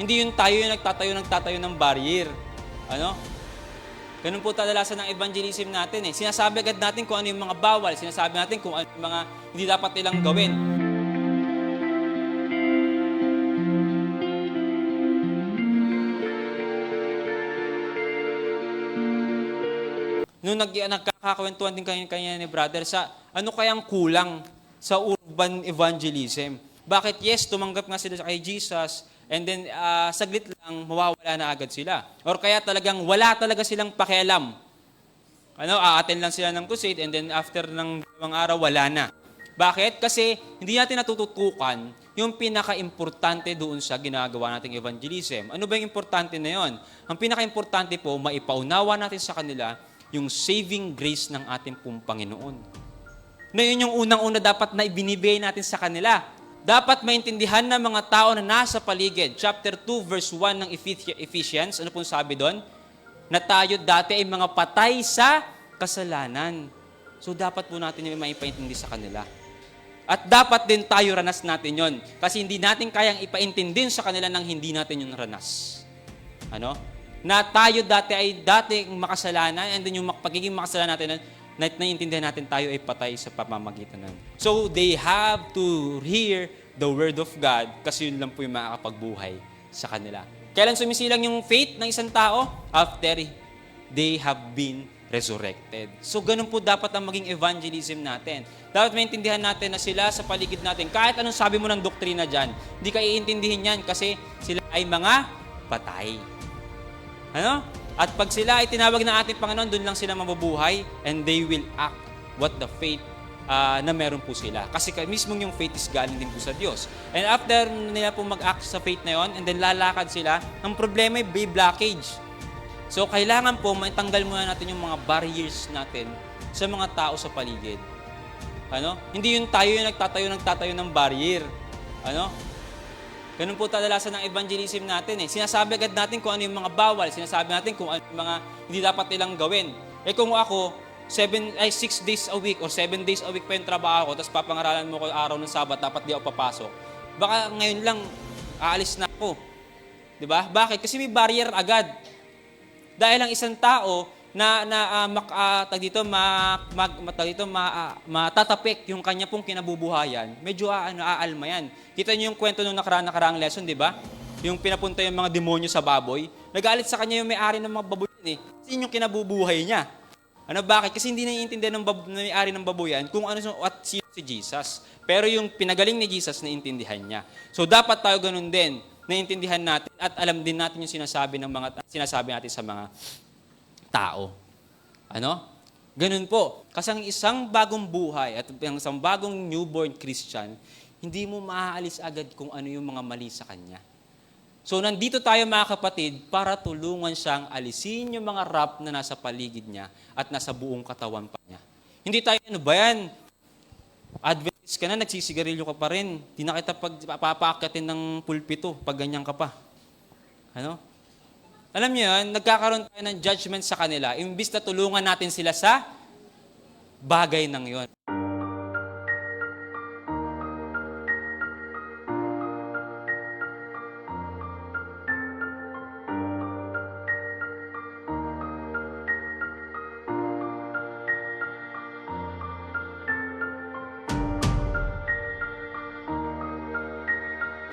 Hindi yung tayo yung nagtatayo ng barrier. Ano? Ganun po kadalasan ng evangelism natin eh. Sinasabi agad natin kung ano yung mga bawal, sinasabi natin kung ano yung mga hindi dapat nilang gawin. Nung nagkakakwentuhan din kanya ni brother sa ano kayang kulang sa urban evangelism. Bakit yes, tumanggap nga sila kay Jesus and then saglit lang mawawala na agad sila. Or kaya talagang wala talaga silang pakialam. Aattend lang sila ng crusade and then after ng dalawang araw wala na. Bakit? Kasi hindi natin natututukan yung pinaka-importante doon sa ginagawa nating evangelism. Ano ba yung importante na yon? Ang pinaka-importante po, maipaunawa natin sa kanila yung saving grace ng ating pong Panginoon. Na yun yung unang-una dapat na ibinibigay natin sa kanila. Dapat maintindihan ng mga tao na nasa paligid. Chapter 2, verse 1 ng Ephesians, ano pong sabi doon? Na tayo dati ay mga patay sa kasalanan. So dapat po natin yung maipaintindi sa kanila. At dapat din tayo ranas natin yon. Kasi hindi natin kayang ipaintindi sa kanila nang hindi natin yung ranas. Na tayo dati ay makasalanan and then yung pagiging makasalanan natin, naiintindihan natin tayo ay patay sa pamamagitan nun. So they have to hear the word of God kasi yun lang po yung makakapagbuhay sa kanila. Kailan sumisilang yung faith ng isang tao? After they have been resurrected. So ganun po dapat ang maging evangelism natin. Dapat maintindihan natin na sila sa paligid natin. Kahit anong sabi mo ng doktrina dyan, hindi ka iintindihin yan kasi sila ay mga patay. At pag sila ay tinawag ng ating Panginoon, doon lang sila mabubuhay and they will act what the faith na meron po sila. Kasi mismo yung faith is galing din po sa Diyos. And after nila po mag-act sa faith na yon, and then lalakad sila, ang problema ay may blockage. So kailangan po maitanggal muna natin yung mga barriers natin sa mga tao sa paligid. Hindi yung tayo yung nagtatayo ng barrier. Ganun po kadalasan ng evangelism natin eh. Sinasabi agad natin kung ano yung mga bawal, sinasabi natin kung ano yung mga hindi dapat nilang gawin. Kung ako, 6 days a week or 7 days a week pa yung trabaho ko, tapos papangaralan mo ko araw ng Sabat, dapat di ako papasok. Baka ngayon lang, aalis na ako. Diba? Bakit? Kasi may barrier agad. Dahil ang isang tao matatapik yung kanya pong kinabubuhayan, medyo aalma yan. Kita niyo yung kwento nung nakaraang lesson, di ba? Yung pinapunta yung mga demonyo sa baboy, nagalit sa kanya yung may-ari ng mga baboyan eh. Kasi yung kinabubuhay niya. Bakit? Kasi hindi naiintindihan ng may-ari ng baboyan kung ano at si Jesus. Pero yung pinagaling ni Jesus, naiintindihan niya. So dapat tayo ganun din, naiintindihan natin at alam din natin yung sinasabi natin sa mga tao. Ganun po. Kasi ang isang bagong buhay at ang isang bagong newborn Christian, hindi mo maaalis agad kung ano yung mga mali sa kanya. So nandito tayo mga kapatid para tulungan siyang alisin yung mga rap na nasa paligid niya at nasa buong katawan pa niya. Hindi tayo, ba yan? Adventist ka na, nagsisigarilyo ka pa rin. Di na kita papakatin ng pulpito pag ganyan ka pa. Alam niyo yan, nagkakaroon tayo ng judgment sa kanila, imbis na tulungan natin sila sa bagay ng yon.